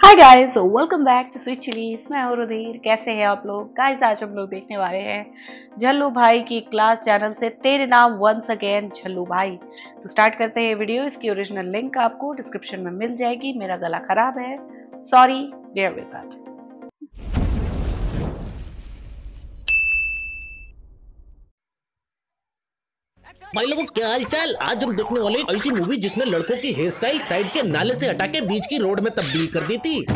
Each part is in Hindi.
Hi guys, welcome back to sweet chillies. मैं हूं रुधिर। कैसे हैं आप लोग गाइस? आज हम लोग देखने वाले हैं झल्लू भाई की क्लास चैनल से तेरे नाम वंस अगेन झल्लू भाई। तो स्टार्ट करते हैं वीडियो। इसकी ओरिजिनल लिंक आपको डिस्क्रिप्शन में मिल जाएगी। मेरा गला खराब है, सॉरी, बेयर विद दैट। भाई लोगों क्या हाल चाल। आज हम देखने वाले ऐसी मूवी जिसने लड़कों की हेयर स्टाइल साइड के नाले से हटा के बीच की रोड में तब्दील कर दी थी।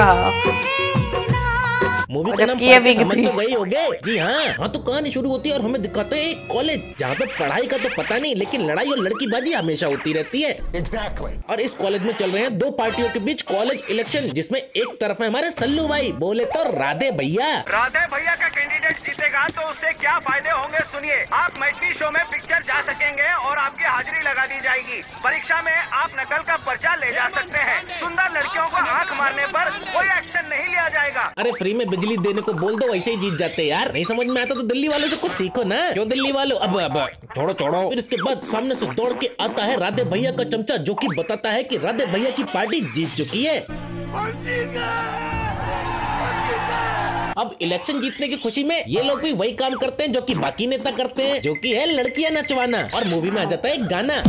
मूवी का नाम समझ तो गए होंगे। जी हाँ, तो कहानी शुरू होती है और हमें दिखाते हैं एक कॉलेज जहाँ पे पढ़ाई का तो पता नहीं, लेकिन लड़ाई और लड़कीबाजी हमेशा होती रहती है। Exactly. और इस कॉलेज में चल रहे हैं दो पार्टियों के बीच कॉलेज इलेक्शन, जिसमें एक तरफ है हमारे सल्लू भाई, बोले तो राधे भैया। राधे भैया का कैंडिडेट जीतेगा तो उससे क्या फायदे होंगे सुनिए। आप मैट्नी शो में पिक्चर जा सकेंगे और आपकी हाजिरी लगा दी जाएगी। परीक्षा में आप नकल का पर्चा ले जा सकते हैं। सुंदर लड़कियों को आंख मारने पर कोई एक्शन नहीं लिया जाएगा। अरे फ्री में बिजली देने को बोल दो, वैसे ही जीत जाते यार। नहीं समझ में आता तो दिल्ली वालों से कुछ सीखो ना। क्यों दिल्ली वालों, अब छोड़ो छोड़ो। फिर इसके बाद सामने से दौड़ के आता है राधे भैया का चमचा, जो कि बताता है कि राधे भैया की पार्टी जीत चुकी है। अब इलेक्शन जीतने की खुशी में ये लोग भी वही काम करते हैं जो कि बाकी नेता करते हैं, जो कि है लड़कियां नचवाना। और मूवी में आ जाता है एक गाना।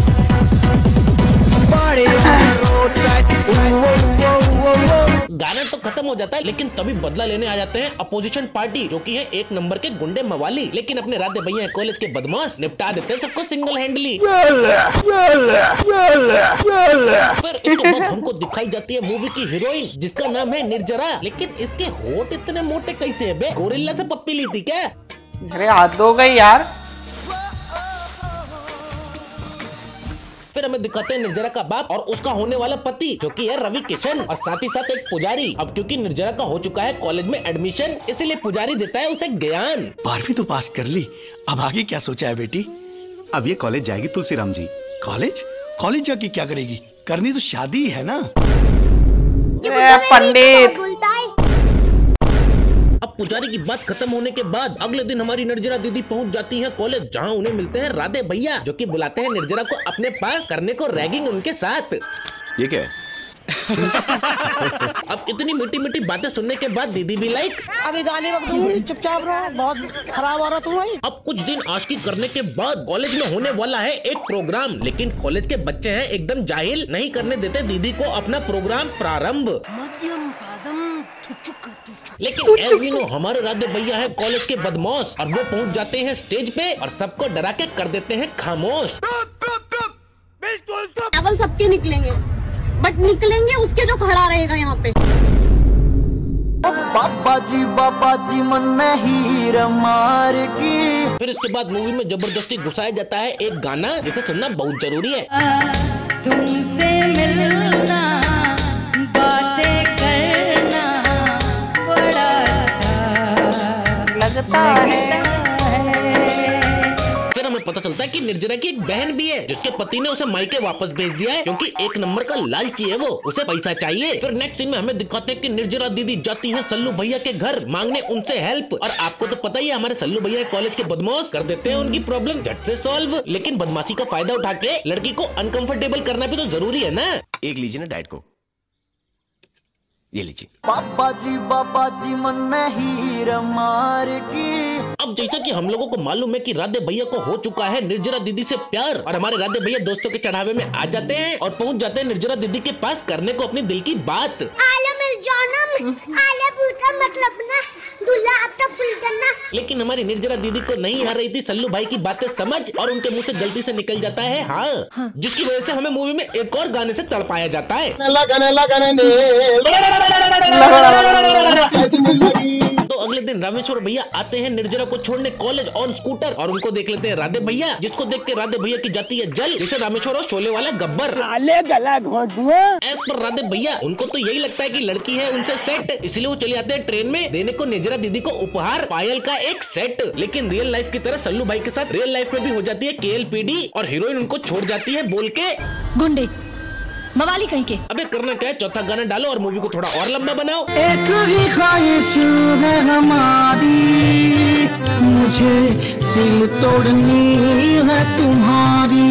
गाना तो खत्म हो जाता है, लेकिन तभी बदला लेने आ जाते हैं अपोजिशन पार्टी, जो कि है एक नंबर के गुंडे मवाली। लेकिन अपने राधे भैया कॉलेज के बदमाश निपटा देते हैं सबको सिंगल हैंडली। फिर इसके बाद हमको दिखाई जाती है मूवी की हीरोइन, जिसका नाम है निर्जरा। लेकिन इसके होठ इतने मोटे कैसे है बे? गोरिल्ला से पप्पी ली थी क्या? अरे हाथ धो गई यार। फिर हमें दिखाते हैं निर्जरा का बाप और उसका होने वाला पति, जो कि है रवि किशन, और साथ ही साथ एक पुजारी। अब क्योंकि निर्जरा का हो चुका है कॉलेज में एडमिशन, इसीलिए पुजारी देता है उसे ज्ञान। 12वीं तो पास कर ली, अब आगे क्या सोचा है बेटी? अब ये कॉलेज जाएगी तुलसीराम जी। कॉलेज कॉलेज जाके क्या करेगी? करनी तो शादी है ना। पंडित। अब पुजारी की बात खत्म होने के बाद अगले दिन हमारी निर्जरा दीदी पहुंच जाती है कॉलेज, जहां उन्हें मिलते हैं राधे भैया, जो कि बुलाते हैं निर्जरा को अपने पास करने को रैगिंग उनके साथ। ये क्या है? अब इतनी मीठी मीठी बातें सुनने के बाद दीदी भी लाइक, अभी गाली मत दो, चुपचाप रहो, बहुत खराब हो रहा तुम भाई। अब कुछ दिन आशिकी करने के बाद कॉलेज में होने वाला है एक प्रोग्राम, लेकिन कॉलेज के बच्चे हैं एकदम जाहिल, नहीं करने देते दीदी को अपना प्रोग्राम प्रारंभ। लेकिन एज वी नो, हमारे राधे भैया है कॉलेज के बदमाश, और वो पहुंच जाते हैं स्टेज पे और सबको डरा के कर देते हैं खामोश। चावल सबके निकलेंगे, बट निकलेंगे उसके जो खड़ा रहेगा यहाँ पे। बाबा जी मन हीर मार की। फिर इसके बाद मूवी में जबरदस्ती घुसाया जाता है एक गाना, जिसे सुनना बहुत जरूरी है। तुमसे मिलना, बातें करना बड़ा अच्छा लगता है। फिर हमें पता चलता है कि निर्जरा की एक बहन भी है, जिसके पति ने उसे मायके वापस भेज दिया है, क्योंकि एक नंबर का लालची है वो, उसे पैसा चाहिए। फिर नेक्स्ट सीन में हमें दिखाते हैं कि निर्जरा दीदी जाती है सल्लू भैया के घर मांगने उनसे हेल्प, और आपको तो पता ही है हमारे सल्लू भैया कॉलेज के बदमाश कर देते हैं उनकी प्रॉब्लम झट से सॉल्व। लेकिन बदमाशी का फायदा उठा के लड़की को अनकंफर्टेबल करना भी तो जरूरी है ना। एक लीजिए ना डाइट को, ये लीजिए। बाबा जी मन हीर मार की। अब जैसा कि हम लोगों को मालूम है कि राधे भैया को हो चुका है निर्जरा दीदी से प्यार, और हमारे राधे भैया दोस्तों के चढ़ावे में आ जाते हैं और पहुंच जाते हैं निर्जरा दीदी के पास करने को अपनी दिल की बात। मतलब ना दूल्हा आपका फुल करना। लेकिन हमारी निर्जरा दीदी को नहीं आ रही थी सल्लू भाई की बातें समझ, और उनके मुंह से गलती से निकल जाता है हाँ, जिसकी वजह से हमें मूवी में एक और गाने से तड़पाया जाता है। तो अगले दिन रामेश्वर भैया आते हैं निर्जरा को छोड़ने कॉलेज ऑन स्कूटर, और उनको देख लेते हैं राधे भैया, जिसको देख के राधे भैया की जाती है जल, जैसे रामेश्वर और शोले वाला गब्बर। गला घोट दूंगा। एज पर राधे भैया, उनको तो यही लगता है कि लड़की है उनसे सेट, इसलिए वो चले जाते हैं ट्रेन में देने को निर्जरा दीदी को उपहार पायल का एक सेट। लेकिन रियल लाइफ की तरह सल्लू भाई के साथ रियल लाइफ में भी हो जाती है KLPD, और हीरोइन उनको छोड़ जाती है बोल के गुंडे मवाली कहीं के। अबे करना क्या है, चौथा गाना डालो और मूवी को थोड़ा और लंबा बनाओ। एक ही ख्वाहिश है हमारी, मुझे सील तोड़नी है तुम्हारी।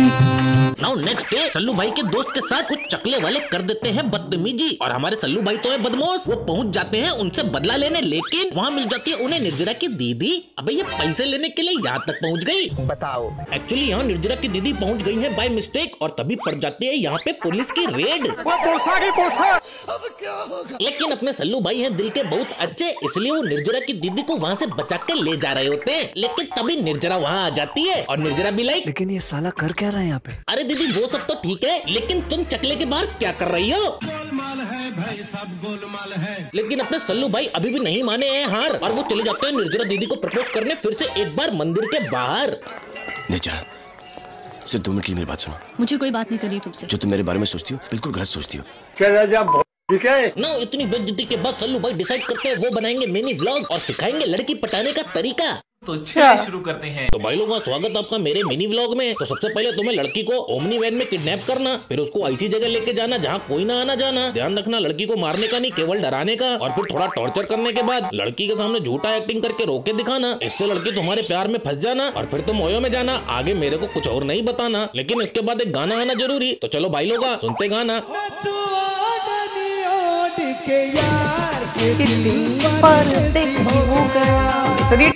नाउ नेक्स्ट डे सल्लू भाई के दोस्त के साथ कुछ चकले वाले कर देते हैं बदतमीजी और हमारे सल्लू भाई तो है बदमाश। वो पहुंच जाते हैं उनसे बदला लेने, लेकिन वहाँ मिल जाती है उन्हें निर्जरा की दीदी। अबे ये पैसे लेने के लिए यहाँ तक पहुँच गई, बताओ। एक्चुअली यहाँ निर्जरा की दीदी पहुँच गई है बाय मिस्टेक और तभी पड़ जाती है यहाँ पे पुलिस की रेड। अब क्या होगा? लेकिन अपने सल्लू भाई हैं दिल के बहुत अच्छे, इसलिए वो निर्जरा की दीदी को वहाँ से बचा के ले जा रहे होते हैं। लेकिन तभी निर्जरा वहाँ आ जाती है और निर्जरा भी लाइक, लेकिन ये साला कर क्या रहा है यहाँ पे? अरे दीदी वो सब तो ठीक है, लेकिन तुम चकले के बाहर क्या कर रही हो? लेकिन अपने सल्लू भाई अभी भी नहीं माने हैं हार और वो चले जाते हैं निर्जरा दीदी को प्रपोज करने फिर से एक बार मंदिर के बाहर। निर्जरा, सिर्फ 2 मिनट की मेरी बात सुनो। मुझे कोई बात नहीं करनी तुमसे। जो तुम मेरे बारे में सोचती हो बिल्कुल गलत सोचती हो। ठीक है ना। इतनी बेइज्जती के बाद सल्लू भाई डिसाइड करते हैं वो बनाएंगे मिनी व्लॉग और सिखाएंगे लड़की पटाने का तरीका। तो चलिए शुरू करते हैं। तो भाई लोगों स्वागत आपका मेरे मिनी व्लॉग में। तो सबसे पहले तुम्हें लड़की को ओमनी वैन में किडनैप करना, फिर उसको ऐसी जगह लेके जाना जहाँ कोई ना आना जाना। ध्यान रखना लड़की को मारने का नहीं, केवल डराने का। और फिर थोड़ा टॉर्चर करने के बाद लड़की के सामने झूठा एक्टिंग करके रोके दिखाना। इससे लड़की तुम्हारे प्यार में फंस जाना और फिर तुम ओयो में जाना। आगे मेरे को कुछ और नहीं बताना, लेकिन इसके बाद एक गाना आना जरूरी। तो चलो भाई लोग सुनते गाना।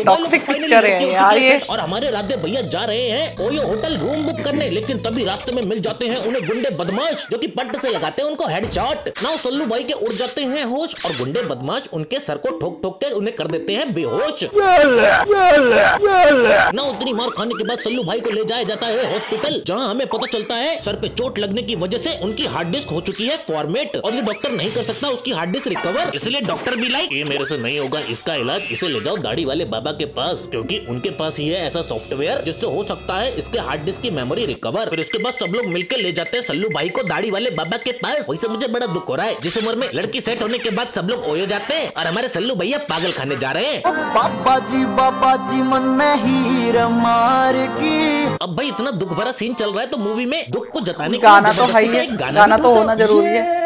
टॉक्सिक पिक्चर है यार ये। और हमारे राधे भैया जा रहे हैं ओयो होटल रूम बुक करने, लेकिन तभी रास्ते में मिल जाते हैं उन्हें गुंडे बदमाश जो कि पट्ट से लगाते हैं उनको हेडशॉट। नाउ सल्लू भाई के उड़ जाते हैं होश और गुंडे बदमाश उनके सर को ठोक ठोक के उन्हें कर देते हैं बेहोश। नाउ उतनी मार खाने के बाद सल्लू भाई को ले जाया जाता है हॉस्पिटल, जहाँ हमें पता चलता है सर पे चोट लगने की वजह से उनकी हार्ड डिस्क हो चुकी है फॉर्मेट और ये डॉक्टर नहीं कर सकता उसकी हार्ड डिस्क रिकवर। इसलिए डॉक्टर भी लाइक, ये मेरे से नहीं होगा इसका इलाज, इसे ले जाओ दाढ़ी वाले बाबा के पास, क्योंकि उनके पास ही है ऐसा सॉफ्टवेयर जिससे हो सकता है इसके हार्ड डिस्क की मेमोरी रिकवर। फिर उसके बाद सब लोग मिलकर ले जाते हैं सल्लू भाई को दाढ़ी वाले बाबा के पास। वैसे मुझे बड़ा दुख हो रहा है, जिस उम्र में लड़की सेट होने के बाद सब लोग ओयो जाते हैं और हमारे सल्लू भैया पागल खाने जा रहे हैं। बाबा जी मन हीर मार की। अब भाई इतना दुख भरा सीन चल रहा है तो मूवी में दुख को जताने गाना तो है ही, गाना तो होना जरूरी है।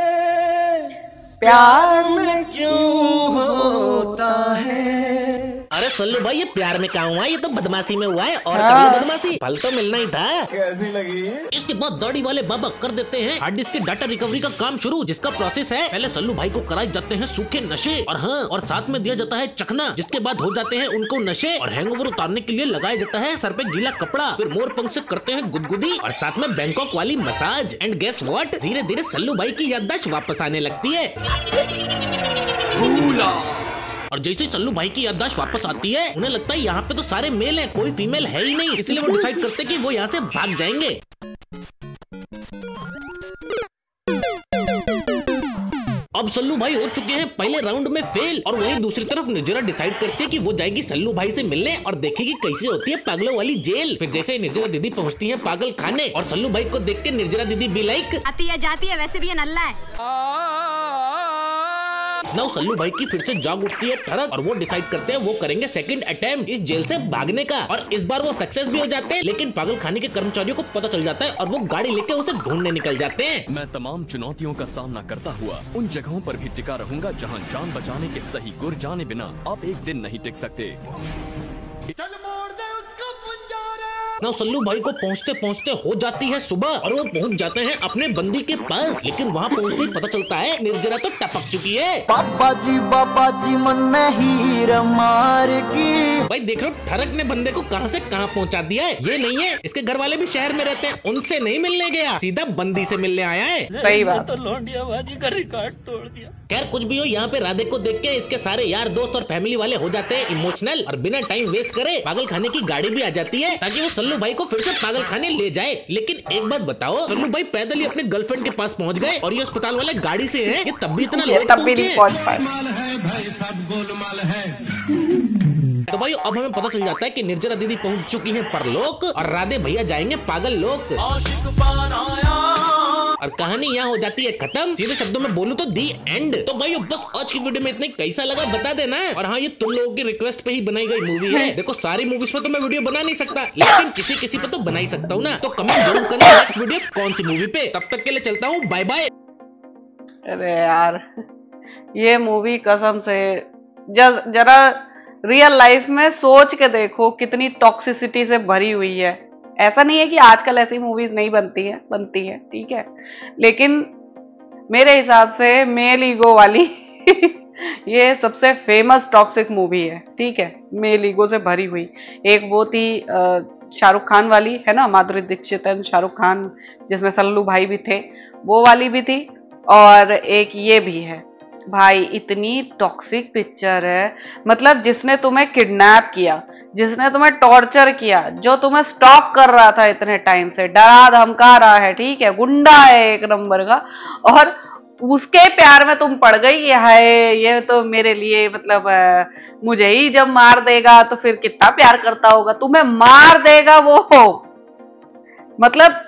प्यार में क्यों होता है? अरे सल्लू भाई ये प्यार में क्या हुआ, ये तो बदमाशी में हुआ है और कर लो बदमाशी, फल तो मिलना ही था। कैसी लगी? इसके बाद दाढ़ी वाले बाबा कर देते हैं हार्ड डिस्क की डाटा रिकवरी का काम शुरू, जिसका प्रोसेस है पहले सल्लू भाई को कराए जाते हैं सूखे नशे और हाँ और साथ में दिया जाता है चखना, जिसके बाद हो जाते हैं उनको नशे और हैंगओवर उतारने के लिए लगाया जाता है सर पे गीला कपड़ा, फिर मोर पंख से करते हैं गुदगुदी और साथ में बैंकॉक वाली मसाज। एंड गेस व्हाट, धीरे धीरे सल्लू भाई की याददाश्त वापस आने लगती है। और जैसे ही सल्लू भाई की याददाश्त वापस आती है उन्हें लगता है यहाँ पे तो सारे मेल हैं, कोई फीमेल है ही नहीं, इसलिए वो डिसाइड करते हैं कि वो यहाँ से भाग जाएंगे। अब सल्लू भाई हो चुके हैं पहले राउंड में फेल और वहीं दूसरी तरफ निर्जरा डिसाइड करती है कि वो जाएगी सल्लू भाई से मिलने और देखेगी कैसे होती है पागलों वाली जेल। फिर जैसे ही निर्जरा दीदी पहुंचती है पागल खाने और सल्लू भाई को देख के निर्जरा दीदी भी लाइक, आती है जाती है, वैसे भी ये नल्ला है। नाउ सल्लू भाई की फिर से जाग उठती है ठरक और वो डिसाइड करते हैं वो करेंगे सेकंड अटेम्प्ट इस जेल से भागने का और इस बार वो सक्सेस भी हो जाते हैं, लेकिन पागल खाने के कर्मचारियों को पता चल जाता है और वो गाड़ी लेके उसे ढूंढने निकल जाते हैं। मैं तमाम चुनौतियों का सामना करता हुआ उन जगहों पर भी टिका रहूंगा जहां जान बचाने के सही गुर जाने बिना आप एक दिन नहीं टिक सकते। ना सल्लू भाई को पहुंचते पहुंचते हो जाती है सुबह और वो पहुंच जाते हैं अपने बंदी के पास, लेकिन वहां पहुंचते ही पता चलता है निर्जरा तो टपक चुकी है। बाबा जी मन हीर मार की। भाई देख लो ठरक ने बंदे को कहां से कहां पहुंचा दिया है। ये नहीं है इसके घर वाले भी शहर में रहते हैं, उनसे नहीं मिलने गया, सीधा बंदी से मिलने आया है। सही बात। तो लौंडिया बाजी का रिकॉर्ड तोड़ दिया। खैर कुछ भी हो, यहाँ पे राधे को देख के इसके सारे यार दोस्त और फैमिली वाले हो जाते हैं इमोशनल और बिना टाइम वेस्ट करे पागल खाने की गाड़ी भी आ जाती है ताकि वो सल्लू भाई को फिर से पागल खाने ले जाए। लेकिन एक बात बताओ, सल्लू भाई पैदल ही अपने गर्लफ्रेंड के पास पहुंच गए और ये अस्पताल वाले गाड़ी से हैं, ये तब भी इतना लेट पहुंचे। तो भाई अब हमें पता चल जाता है कि निर्जरा दीदी पहुंच चुकी है परलोक और राधे भैया जाएंगे पागल लोक और कहानी यहाँ हो जाती है खत्म। सीधे शब्दों में बोलूं तो दी एंड। तो भाई बस आज की वीडियो में इतना, कैसा लगा बता देना। और हाँ ये तुम लोगों की रिक्वेस्ट पे ही बनाई गई मूवी है। देखो सारी मूवीज पे तो मैं वीडियो बना नहीं सकता, लेकिन किसी किसी पे तो बना ही सकता हूँ ना। तो कमेंट जरूर करना नेक्स्ट वीडियो कौन सी मूवी पे। तब तक के लिए चलता हूँ, बाय बाय। अरे यार ये मूवी कसम से जरा रियल लाइफ में सोच के देखो कितनी टॉक्सिसिटी से भरी हुई है। ऐसा नहीं है कि आजकल ऐसी मूवीज नहीं बनती है, ठीक है, लेकिन मेरे हिसाब से मेल ईगो वाली ये सबसे फेमस टॉक्सिक मूवी है, ठीक है, मेल ईगो से भरी हुई। एक वो थी शाहरुख खान वाली, है ना, माधुरी दीक्षित एंड शाहरुख खान, जिसमें सल्लू भाई भी थे, वो वाली भी थी, और एक ये भी है। भाई इतनी टॉक्सिक पिक्चर है, मतलब जिसने तुम्हें किडनैप किया, जिसने तुम्हें टॉर्चर किया, जो तुम्हें स्टॉक कर रहा था इतने टाइम से, डरा धमका रहा है, ठीक है, गुंडा है एक नंबर का, और उसके प्यार में तुम पड़ गई। ये तो मेरे लिए मतलब मुझे ही जब मार देगा तो फिर कितना प्यार करता होगा, तुम्हें मार देगा वो, मतलब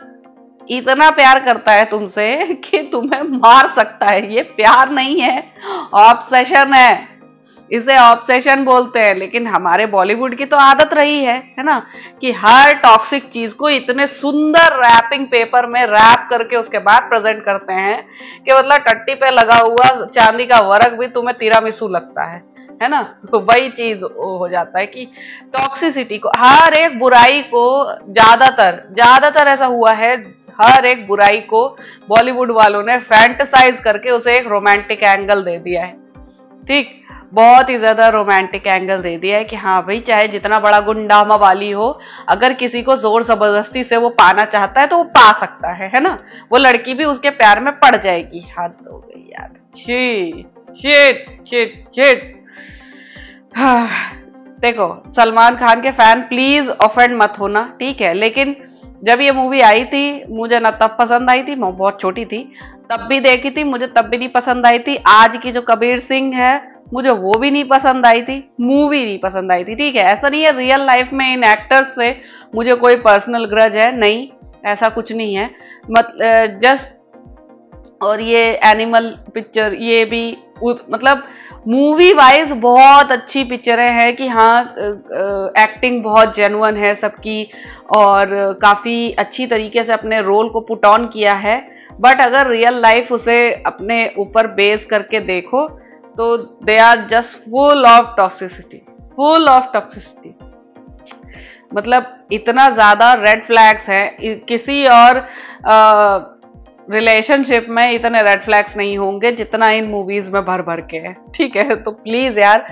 इतना प्यार करता है तुमसे कि तुम्हें मार सकता है। ये प्यार नहीं है, ऑब्सेशन है, इसे ऑब्सेशन बोलते हैं। लेकिन हमारे बॉलीवुड की तो आदत रही है ना, कि हर टॉक्सिक चीज को इतने सुंदर रैपिंग पेपर में रैप करके उसके बाद प्रेजेंट करते हैं कि मतलब टट्टी पे लगा हुआ चांदी का वर्क भी तुम्हें तिरामिसू लगता है ना। तो वही चीज हो जाता है कि टॉक्सिसिटी को, हर एक बुराई को, ज्यादातर ऐसा हुआ है, हर एक बुराई को बॉलीवुड वालों ने फैंटेसाइज करके उसे एक रोमांटिक एंगल दे दिया है, ठीक, बहुत ही ज्यादा रोमांटिक एंगल दे दिया है कि हाँ भाई, चाहे जितना बड़ा गुंडा मवाली हो, अगर किसी को जोर जबरदस्ती से वो पाना चाहता है तो वो पा सकता है ना, वो लड़की भी उसके प्यार में पड़ जाएगी। हद हो गई यार, शिट। देखो, सलमान खान के फैन प्लीज ऑफेंड मत होना, ठीक है, लेकिन जब ये मूवी आई थी मुझे ना तब पसंद आई थी, मैं बहुत छोटी थी, तब भी देखी थी, मुझे तब भी नहीं पसंद आई थी। आज की जो कबीर सिंह है मुझे वो भी नहीं पसंद आई थी, मूवी नहीं पसंद आई थी, ठीक है। ऐसा नहीं है रियल लाइफ में इन एक्टर्स से मुझे कोई पर्सनल ग्रज है, नहीं, ऐसा कुछ नहीं है, जस्ट, और ये एनिमल पिक्चर, ये भी मतलब मूवी वाइज बहुत अच्छी पिक्चरें हैं कि हाँ, एक्टिंग बहुत जेन्युइन है सबकी, और काफ़ी अच्छी तरीके से अपने रोल को पुट ऑन किया है। बट अगर रियल लाइफ उसे अपने ऊपर बेस करके देखो तो they are just full of toxicity, मतलब इतना ज़्यादा रेड फ्लैग्स हैं, किसी और रिलेशनशिप में इतने रेड फ्लैग्स नहीं होंगे जितना इन मूवीज में भर भर के है, ठीक है। तो प्लीज यार,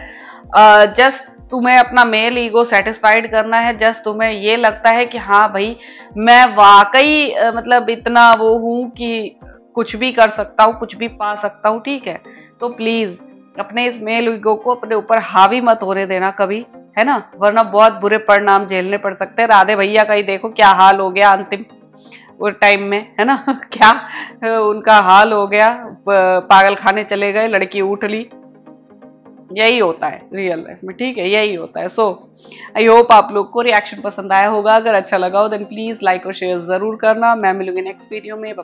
जस्ट तुम्हें अपना मेल ईगो सेटिस्फाइड करना है, जस्ट तुम्हें ये लगता है कि हाँ भाई, मैं वाकई मतलब इतना वो हूँ कि कुछ भी कर सकता हूँ, कुछ भी पा सकता हूँ, ठीक है, तो प्लीज अपने इस मेल ईगो को अपने ऊपर हावी मत होने देना कभी, है ना, वरना बहुत बुरे परिणाम झेलने पड़ सकते हैं। राधे भैया का ही देखो क्या हाल हो गया अंतिम वो टाइम में, है ना क्या उनका हाल हो गया, पागल खाने चले गए, लड़की उठ ली। यही होता है रियल लाइफ में, ठीक है, यही होता है। सो आई होप आप लोग को रिएक्शन पसंद आया होगा। अगर अच्छा लगा हो देन प्लीज लाइक और शेयर जरूर करना। मैं मिलूंगी नेक्स्ट वीडियो में।